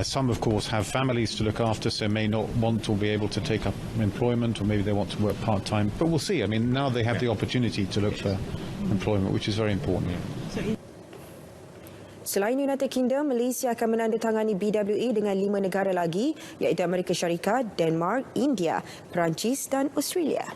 Some, of course, have families to look after, so may not want or be able to take up employment, or maybe they want to work part-time. But we'll see. I mean, now they have the opportunity to look for employment, which is very important. Selain United Kingdom, Malaysia akan menandatangani BWA dengan 5 negara lagi, iaitu Amerika Syarikat, Denmark, India, Perancis dan Australia.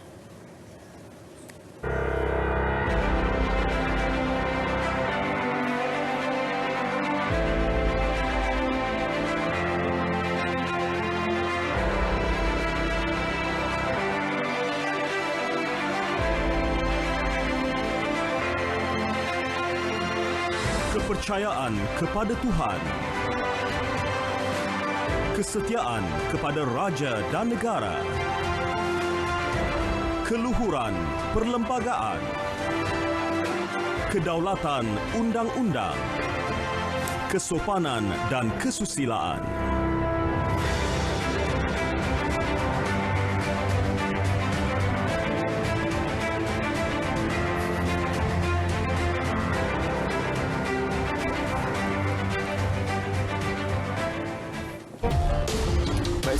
Kepercayaan kepada Tuhan, kesetiaan kepada raja dan negara, keluhuran perlembagaan, kedaulatan undang-undang, kesopanan dan kesusilaan.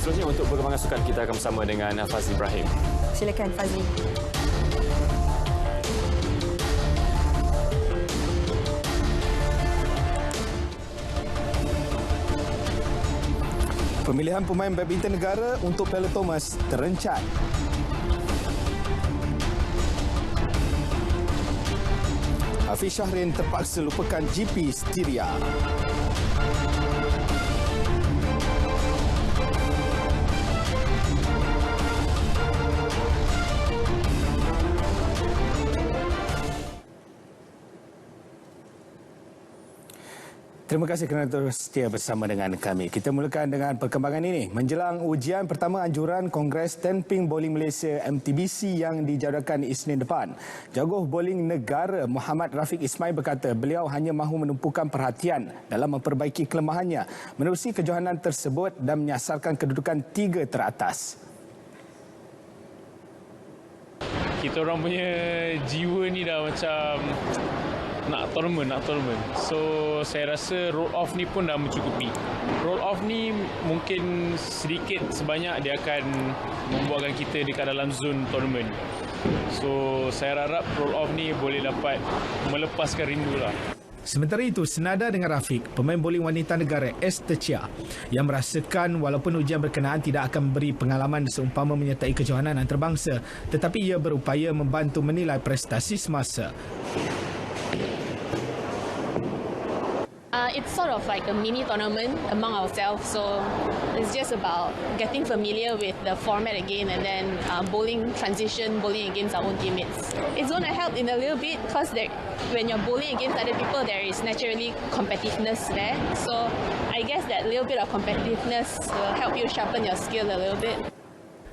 Seterusnya untuk perkembangan sukan kita akan bersama dengan Fazli Ibrahim. Silakan Fazli. Pemilihan pemain badminton negara untuk Piala Thomas terencat. Hafiz Syahrin terpaksa lupakan GP Styria. Terima kasih kerana terus setia bersama dengan kami. Kita mulakan dengan perkembangan ini. Menjelang ujian pertama anjuran Kongres Tenping Bowling Malaysia MTBC yang dijadualkan Isnin depan, jaguh bowling negara Muhammad Rafiq Ismail berkata beliau hanya mahu menumpukan perhatian dalam memperbaiki kelemahannya menerusi kejohanan tersebut dan menyasarkan kedudukan 3 teratas. Kita orang punya jiwa ni dah macam nak tournament. So saya rasa roll off ni pun dah mencukupi. Roll off ni mungkin sedikit sebanyak dia akan membuatkan kita dekat dalam zone tournament. So saya harap roll off ni boleh dapat melepaskan rindu lah. Sementara itu, senada dengan Rafiq, pemain bowling wanita negara Esther Chia yang merasakan walaupun ujian berkenaan tidak akan memberi pengalaman seumpama menyertai kejohanan antarabangsa, tetapi ia berupaya membantu menilai prestasi semasa. It's sort of like a mini tournament among ourselves, so it's just about getting familiar with the format again and then bowling against our own teammates. It's going to help in a little bit because when you're bowling against other people, there is naturally competitiveness there. So I guess that little bit of competitiveness will help you sharpen your skill a little bit.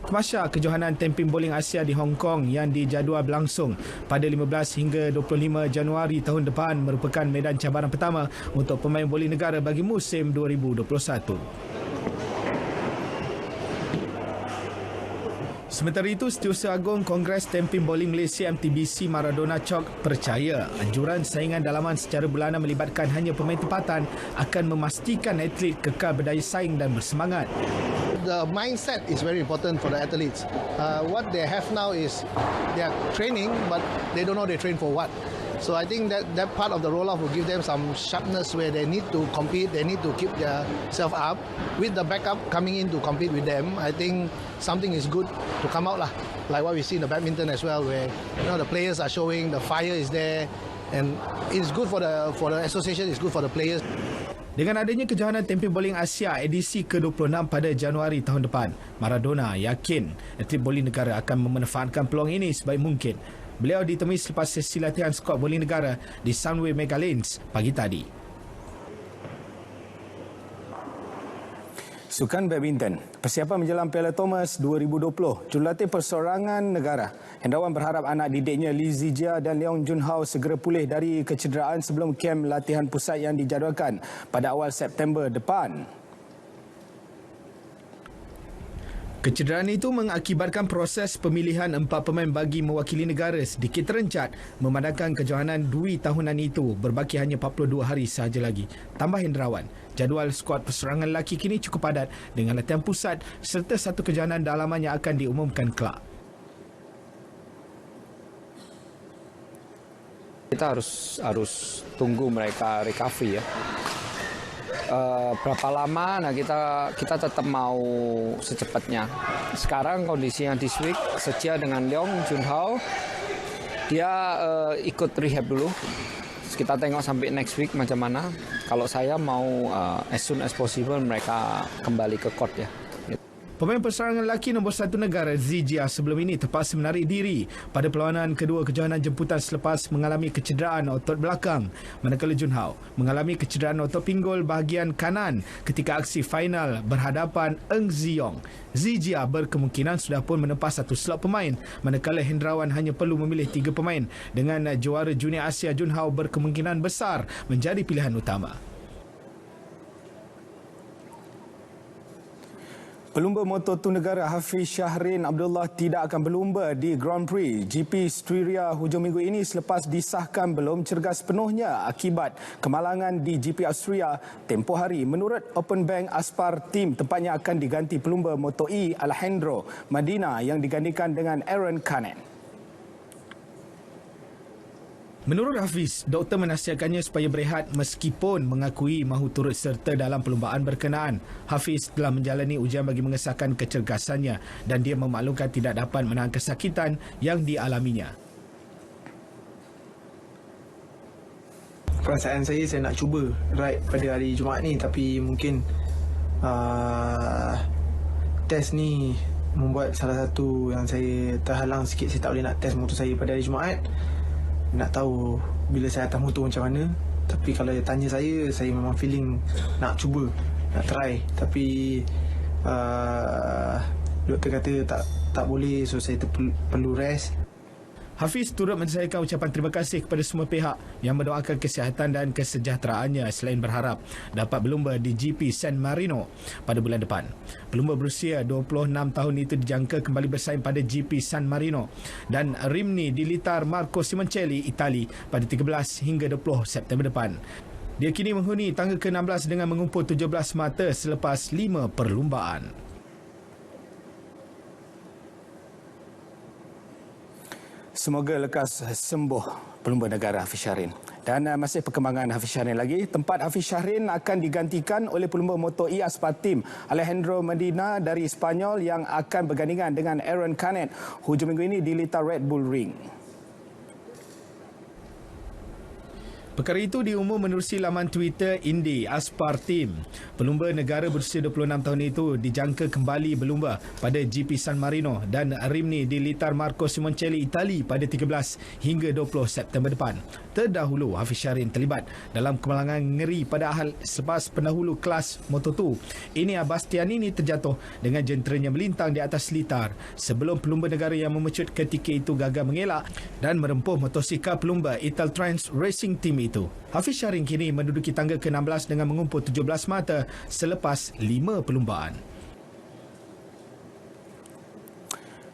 Tamasya kejohanan Tamping Bowling Asia di Hong Kong yang dijadual berlangsung pada 15 hingga 25 Januari tahun depan merupakan medan cabaran pertama untuk pemain bowling negara bagi musim 2021. Sementara itu, Setiausaha Agung Kongres Tamping Bowling Malaysia MTBC Maradona Chok percaya anjuran saingan dalaman secara bulanan melibatkan hanya pemain tempatan akan memastikan atlet kekal berdaya saing dan bersemangat. The mindset is very important for the athletes. What they have now is they are training, but they don't know they train for what. So I think that part of the roll-off will give them some sharpness where they need to compete, they need to keep their self up. With the backup coming in to compete with them, I think something is good to come out lah. Like what we see in the badminton as well, where the players are showing the fire is there, and it's good for the association, it's good for the players. Dengan adanya kejohanan Tamping Bowling Asia edisi ke-26 pada Januari tahun depan, Maradona yakin atlet bowling negara akan memanfaatkan peluang ini sebaik mungkin. Beliau ditemui selepas sesi latihan skuad bowling negara di Sunway Mega Lanes pagi tadi. Sukan badminton. Persiapan menjelang Piala Thomas 2020. Jurulatih perseorangan negara, Hendrawan berharap anak didiknya Lee Zijia dan Leong Junhao segera pulih dari kecederaan sebelum kem latihan pusat yang dijadualkan pada awal September depan. Kecederaan itu mengakibatkan proses pemilihan 4 pemain bagi mewakili negara sedikit terencat memandangkan kejohanan Dwi tahunan itu berbaki hanya 42 hari sahaja lagi. Tambah Hendrawan, jadual skuad perseorangan lelaki kini cukup padat dengan latihan pusat serta satu kejohanan dalaman yang akan diumumkan kelak. Kita harus tunggu mereka recovery ya. Berapa lama? Nah kita tetap mau secepatnya. Sekarang kondisinya this week Zijia dengan Leong Junhao dia ikut rehab dulu. Kita tengok sampai next week macam mana. Kalau saya mau as soon as possible mereka kembali ke court ya. Pemain perseorangan lelaki nombor 1 negara Zijia sebelum ini terpaksa menarik diri pada perlawanan kedua kejohanan jemputan selepas mengalami kecederaan otot belakang, manakala Junhao mengalami kecederaan otot pinggul bahagian kanan ketika aksi final berhadapan Eng Ziyong. Zijia berkemungkinan sudah pun menempah satu slot pemain, manakala Hendrawan hanya perlu memilih 3 pemain. Dengan juara Junior Asia, Junhao berkemungkinan besar menjadi pilihan utama. Pelumba Moto2 negara Hafiz Shahrin Abdullah tidak akan berlumba di Grand Prix GP Styria hujung minggu ini selepas disahkan belum cergas penuhnya akibat kemalangan di GP Austria tempoh hari. Menurut Open Bank Aspar, tim tempatnya akan diganti pelumba Moto E Alejandro Medina yang digantikan dengan Aaron Canet. Menurut Hafiz, doktor menasihatkannya supaya berehat meskipun mengakui mahu turut serta dalam perlumbaan berkenaan. Hafiz telah menjalani ujian bagi mengesahkan kecergasannya dan dia memaklumkan tidak dapat menahan kesakitan yang dialaminya. Perasaan saya nak cuba ride pada hari Jumaat ni, tapi mungkin test ni membuat salah satu yang saya terhalang sikit. Saya tak boleh nak test motor saya pada hari Jumaat. Nak tahu bila saya atas motor macam mana. Tapi kalau dia tanya saya memang feeling nak cuba, nak try. Tapi doktor kata tak boleh, so saya perlu rest. Hafiz turut menyampaikan ucapan terima kasih kepada semua pihak yang mendoakan kesihatan dan kesejahteraannya selain berharap dapat berlumba di GP San Marino pada bulan depan. Pelumba berusia 26 tahun itu dijangka kembali bersaing pada GP San Marino dan Rimini di litar Marco Simoncelli, Itali pada 13 hingga 20 September depan. Dia kini menghuni tangga ke-16 dengan mengumpul 17 mata selepas 5 perlumbaan. Semoga lekas sembuh pelumba negara Hafiz Syahrin. Dan masih perkembangan Hafiz Syahrin lagi. Tempat Hafiz Syahrin akan digantikan oleh pelumba motor Aspa Team Alejandro Medina dari Spanyol yang akan bergandingan dengan Aaron Canet hujung minggu ini di litar Red Bull Ring. Perkara itu diumum menerusi laman Twitter Indy Aspa Team. Pelumba negara berusia 26 tahun itu dijangka kembali berlumba pada GP San Marino dan Rimini di litar Marco Simoncelli, Itali pada 13 hingga 20 September depan. Terdahulu, Hafiz Syahrin terlibat dalam kemalangan ngeri pada Ahad selepas pendahulu kelas Moto2 Enea Bastianini terjatuh dengan jenteranya melintang di atas litar sebelum pelumba negara yang memecut ketika itu gagal mengelak dan merempuh motosikal pelumba Italtrans Racing Team itu. Hafiz Syahrin kini menduduki tangga ke-16 dengan mengumpul 17 mata selepas 5 perlumbaan.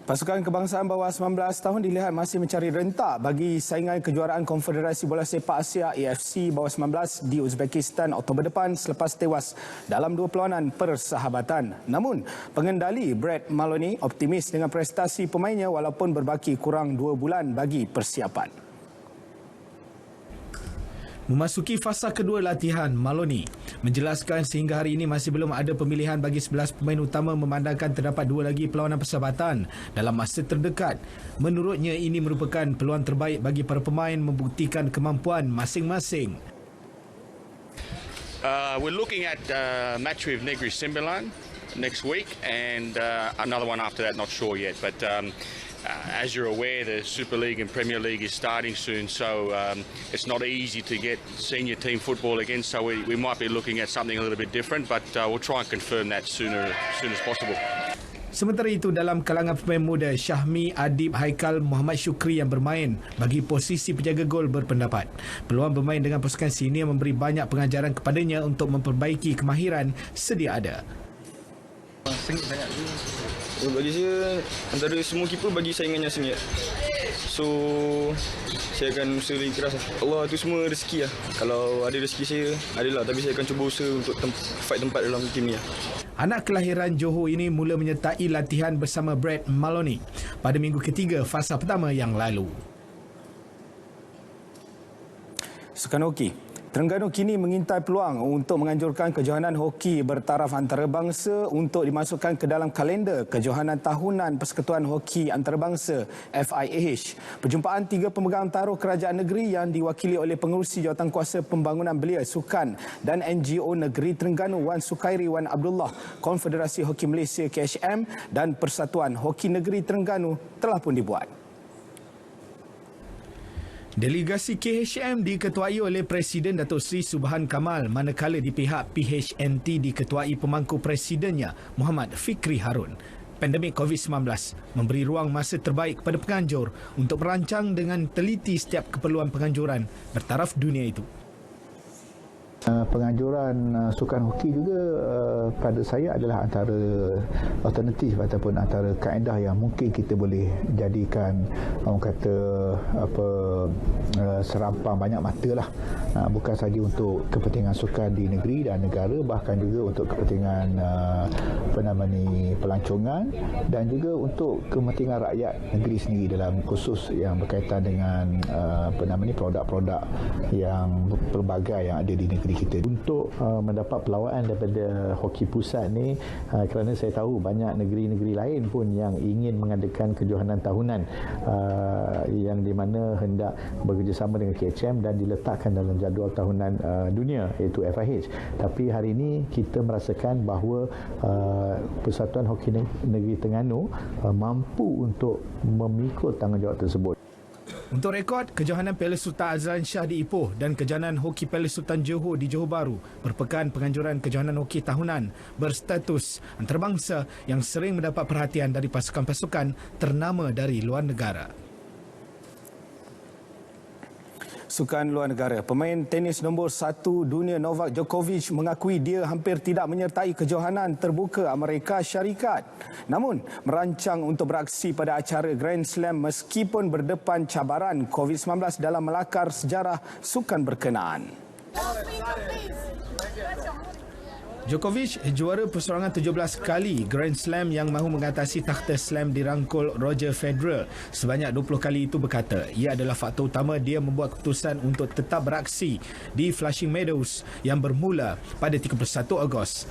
Pasukan Kebangsaan bawah 19 tahun dilihat masih mencari rentak bagi saingan kejuaraan Konfederasi Bola Sepak Asia AFC bawah 19 di Uzbekistan Oktober depan selepas tewas dalam 2 perlawanan persahabatan. Namun, pengendali Brett Maloney optimis dengan prestasi pemainnya walaupun berbaki kurang 2 bulan bagi persiapan. Memasuki fasa kedua latihan, Maloney menjelaskan sehingga hari ini masih belum ada pemilihan bagi 11 pemain utama memandangkan terdapat 2 lagi perlawanan persahabatan dalam masa terdekat. Menurutnya ini merupakan peluang terbaik bagi para pemain membuktikan kemampuan masing-masing. We're looking at match with Negri Sembilan next week and another one after that, not sure yet, but as you're aware, the Super League and Premier League is starting soon, so it's not easy to get senior team football again, so we might be looking at something a little bit different, but we'll try and confirm that soon as possible. Sementara itu, dalam kalangan pemain muda, Syahmi Adib Haikal Muhammad Syukri yang bermain bagi posisi penjaga gol berpendapat peluang bermain dengan pasukan senior memberi banyak pengajaran kepadanya untuk memperbaiki kemahiran sedia ada. Sengit sangat tu. Bagi saya, antara semua keeper bagi saingannya sengit. So, saya akan usaha lagi keras. Allah tu semua rezeki lah. Kalau ada rezeki saya, adalah. Tapi saya akan cuba usaha untuk fight tempat dalam tim ni lah. Anak kelahiran Johor ini mula menyertai latihan bersama Brett Maloney pada minggu ketiga fasa pertama yang lalu. Sukan hoki. Terengganu kini mengintai peluang untuk menganjurkan kejohanan hoki bertaraf antarabangsa untuk dimasukkan ke dalam kalender kejohanan tahunan Persekutuan Hoki Antarabangsa FIAH. Perjumpaan 3 pemegang taruh kerajaan negeri yang diwakili oleh pengerusi Jawatankuasa Pembangunan Belia Sukan dan NGO Negeri Terengganu Wan Sukairi Wan Abdullah, Konfederasi Hoki Malaysia KHM dan Persatuan Hoki Negeri Terengganu telah pun dibuat. Delegasi KHM diketuai oleh Presiden Datuk Seri Subhan Kamal manakala di pihak PHNT diketuai pemangku presidennya Muhammad Fikri Harun. Pandemik COVID-19 memberi ruang masa terbaik kepada penganjur untuk merancang dengan teliti setiap keperluan penganjuran bertaraf dunia itu. Penganjuran sukan hoki juga pada saya adalah antara alternatif ataupun antara kaedah yang mungkin kita boleh jadikan orang kata serampang banyak mata lah, bukan saja untuk kepentingan sukan di negeri dan negara, bahkan juga untuk kepentingan pelancongan dan juga untuk kepentingan rakyat negeri sendiri dalam khusus yang berkaitan dengan produk-produk yang pelbagai yang ada di negeri kita. Untuk mendapat pelawaan daripada hoki pusat ni, kerana saya tahu banyak negeri-negeri lain pun yang ingin mengadakan kejohanan tahunan yang di mana hendak bekerjasama dengan KHM dan diletakkan dalam jadual tahunan dunia iaitu FIH. Tapi hari ini kita merasakan bahawa Persatuan Hoki Negeri Terengganu mampu untuk memikul tanggungjawab tersebut. Untuk rekod, kejohanan Piala Sultan Azlan Shah di Ipoh dan kejohanan Hoki Piala Sultan Johor di Johor Bahru merupakan penganjuran kejohanan hoki tahunan berstatus antarabangsa yang sering mendapat perhatian dari pasukan-pasukan ternama dari luar negara. Sukan luar negara, pemain tenis nombor 1 dunia Novak Djokovic mengakui dia hampir tidak menyertai kejohanan terbuka Amerika Syarikat. Namun, merancang untuk beraksi pada acara Grand Slam meskipun berdepan cabaran COVID-19 dalam melakar sejarah sukan berkenaan. Djokovic juara persorangan 17 kali Grand Slam yang mahu mengatasi takhta slam dirangkul Roger Federer. Sebanyak 20 kali itu berkata, ia adalah faktor utama dia membuat keputusan untuk tetap beraksi di Flushing Meadows yang bermula pada 31 Ogos.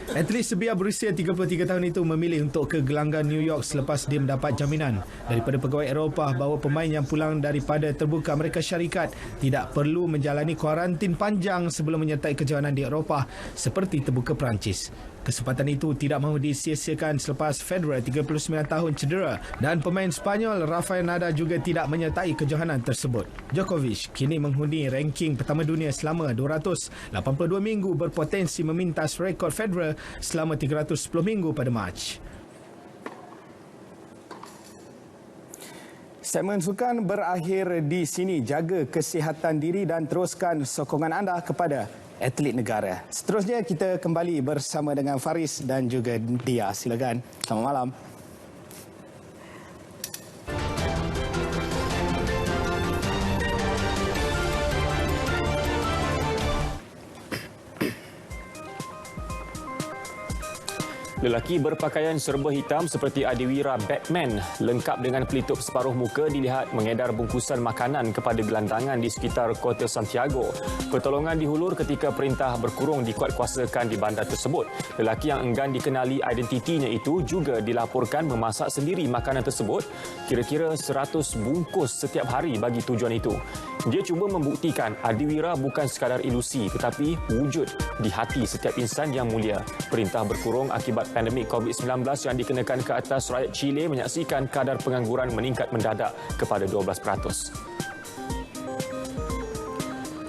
Atlet Serbia berusia 33 tahun itu memilih untuk ke gelanggang New York selepas dia mendapat jaminan daripada pegawai Eropah bahawa pemain yang pulang daripada terbuka Amerika Syarikat tidak perlu menjalani kuarantin panjang sebelum menyertai kejohanan di Eropah seperti terbuka Perancis. Kesempatan itu tidak mahu disia-siakan selepas Federer 39 tahun cedera dan pemain Spanyol Rafael Nadal juga tidak menyertai kejohanan tersebut. Djokovic kini menghuni ranking pertama dunia selama 282 minggu berpotensi memintas rekod Federer selama 310 minggu pada Mac. Segmen sukan berakhir di sini. Jaga kesihatan diri dan teruskan sokongan anda kepada atlet negara. Seterusnya kita kembali bersama dengan Faris dan juga Dia. Silakan. Selamat malam. Lelaki berpakaian serba hitam seperti Adiwira Batman lengkap dengan pelitup separuh muka dilihat mengedar bungkusan makanan kepada gelandangan di sekitar Kota Santiago. Pertolongan dihulur ketika perintah berkurung dikuatkuasakan di bandar tersebut. Lelaki yang enggan dikenali identitinya itu juga dilaporkan memasak sendiri makanan tersebut, kira-kira 100 bungkus setiap hari bagi tujuan itu. Dia cuba membuktikan Adiwira bukan sekadar ilusi tetapi wujud di hati setiap insan yang mulia. Perintah berkurung akibat pandemik COVID-19 yang dikenakan ke atas rakyat Chile menyaksikan kadar pengangguran meningkat mendadak kepada 12%.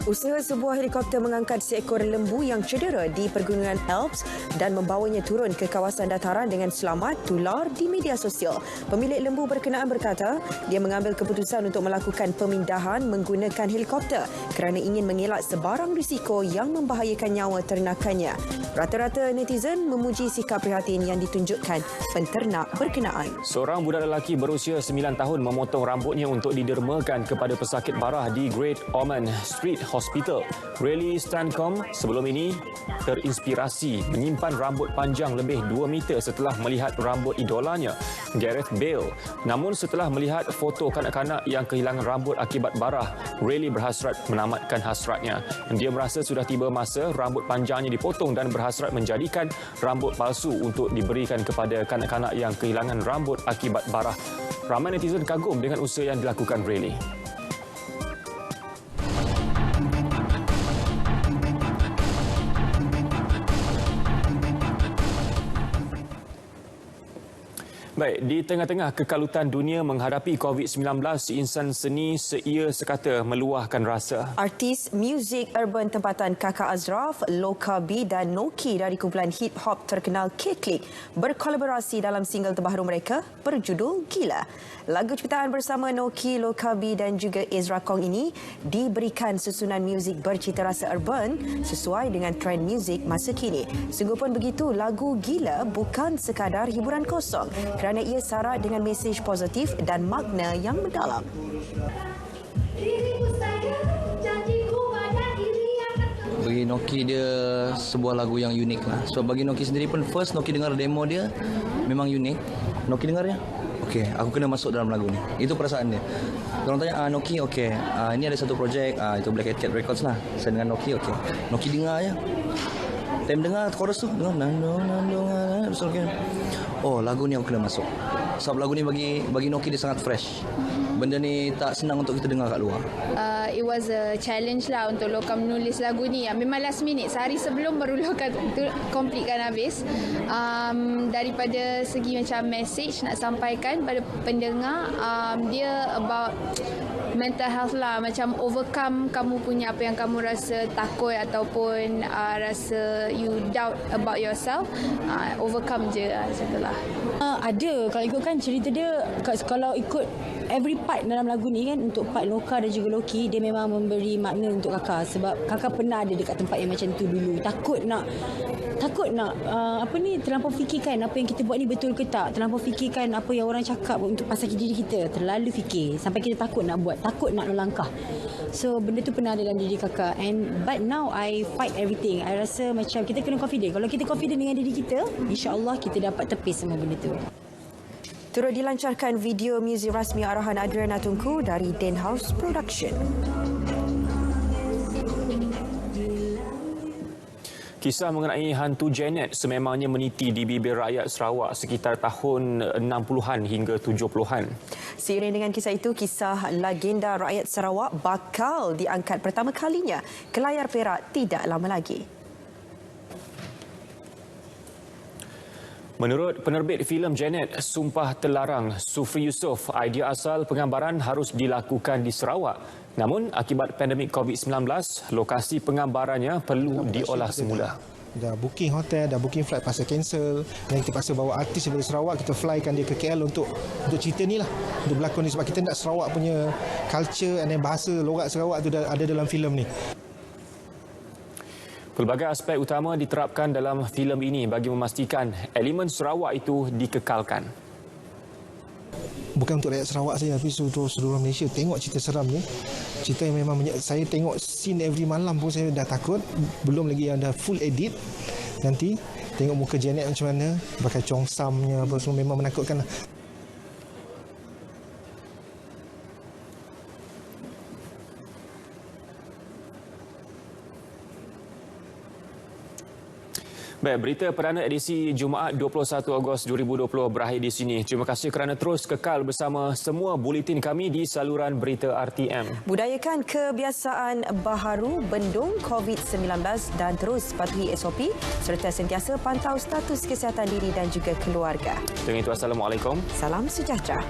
Usaha sebuah helikopter mengangkat seekor lembu yang cedera di pergunungan Alps dan membawanya turun ke kawasan dataran dengan selamat tular di media sosial. Pemilik lembu berkenaan berkata dia mengambil keputusan untuk melakukan pemindahan menggunakan helikopter kerana ingin mengelak sebarang risiko yang membahayakan nyawa ternakannya. Rata-rata netizen memuji sikap prihatin yang ditunjukkan penternak berkenaan. Seorang budak lelaki berusia 9 tahun memotong rambutnya untuk didermakan kepada pesakit barah di Great Ormond Street Hospital. Riley Stancombe sebelum ini terinspirasi menyimpan rambut panjang lebih 2 meter setelah melihat rambut idolanya, Gareth Bale. Namun setelah melihat foto kanak-kanak yang kehilangan rambut akibat barah, Riley berhasrat menamatkan hasratnya. Dia merasa sudah tiba masa rambut panjangnya dipotong dan berhasrat menjadikan rambut palsu untuk diberikan kepada kanak-kanak yang kehilangan rambut akibat barah. Ramai netizen kagum dengan usaha yang dilakukan Riley. Baik, di tengah-tengah kekalutan dunia menghadapi COVID-19, insan seni seia sekata meluahkan rasa. Artis muzik urban tempatan Kakak Azraf, Loka B dan Noki dari kumpulan hip hop terkenal K-Click berkolaborasi dalam single terbaru mereka berjudul Gila. Lagu ciptaan bersama Noki, Loka B dan juga Ezra Kong ini diberikan susunan muzik bercita rasa urban sesuai dengan trend muzik masa kini. Sungguh pun begitu, lagu Gila bukan sekadar hiburan kosong kerana ia syarat dengan mesej positif dan makna yang mendalam. Bagi Noki dia sebuah lagu yang unik lah. Sebab bagi Noki sendiri pun first Noki dengar demo dia memang unik. Noki dengarnya, okey, aku kena masuk dalam lagu ni. Itu perasaan dia. Orang tanya, Noki, okey, ini ada satu projek, itu Black Cat Records lah. Saya dengan Noki, okey. Noki dengar je. Time dengar chorus tu, dengar oh, lagu ni aku kena masuk. Sebab lagu ni bagi Noki dia sangat fresh. Benda ni tak senang untuk kita dengar kat luar. It was a challenge lah untuk Loka menulis lagu ni. Memang last minute, sehari sebelum baru Loka completekan habis. Daripada segi macam message nak sampaikan pada pendengar, dia about mental health lah, macam overcome kamu punya apa yang kamu rasa takut ataupun rasa you doubt about yourself, overcome je macam tu lah. Ada, kalau ikutkan cerita dia, kalau ikut every part dalam lagu ni kan, untuk part Loka dan juga Loki, dia memang memberi makna untuk Kakak sebab Kakak pernah ada dekat tempat yang macam tu dulu. Takut nak terlampau fikirkan apa yang kita buat ni betul ke tak, terlampau fikirkan apa yang orang cakap untuk pasal diri kita, terlalu fikir sampai kita takut nak buat, takut nak melangkah. So benda tu pernah ada dalam diri Kakak, but now I fight everything. I rasa macam kita kena confident. Kalau kita confident dengan diri kita, insya-Allah kita dapat tepis semua benda tu. Turut dilancarkan video muzik rasmi arahan Adriana Tunku dari Den House Production. Kisah mengenai hantu Janet sememangnya meniti di bibir rakyat Sarawak sekitar tahun 60-an hingga 70-an. Seiring dengan kisah itu, kisah legenda rakyat Sarawak bakal diangkat pertama kalinya ke layar perak tidak lama lagi. Menurut penerbit filem Janet, Sumpah Terlarang, Sufri Yusof, idea asal penggambaran harus dilakukan di Sarawak. Namun, akibat pandemik COVID-19, lokasi penggambarannya perlu diolah semula. Dah booking hotel, dah booking flight, pasal cancel. Dan kita pasal bawa artis daripada Sarawak, kita flykan dia ke KL untuk cerita ni lah. Untuk berlakon ni, sebab kita nak Sarawak punya culture dan bahasa logat Sarawak tu ada dalam filem ni. Pelbagai aspek utama diterapkan dalam filem ini bagi memastikan elemen Sarawak itu dikekalkan. Bukan untuk rakyat Sarawak saja, tapi seluruh Malaysia tengok cerita seram ni. Cerita yang memang saya tengok scene every malam pun saya dah takut. Belum lagi yang dah full edit. Nanti tengok muka Janet macam mana, pakai congsamnya apa semua, memang menakutkan lah. Baik, berita perdana edisi Jumaat 21 Ogos 2020 berakhir di sini. Terima kasih kerana terus kekal bersama semua buletin kami di saluran berita RTM. Budayakan kebiasaan baharu bendung COVID-19 dan terus patuhi SOP serta sentiasa pantau status kesihatan diri dan juga keluarga. Dengan itu, Assalamualaikum. Salam sejahtera.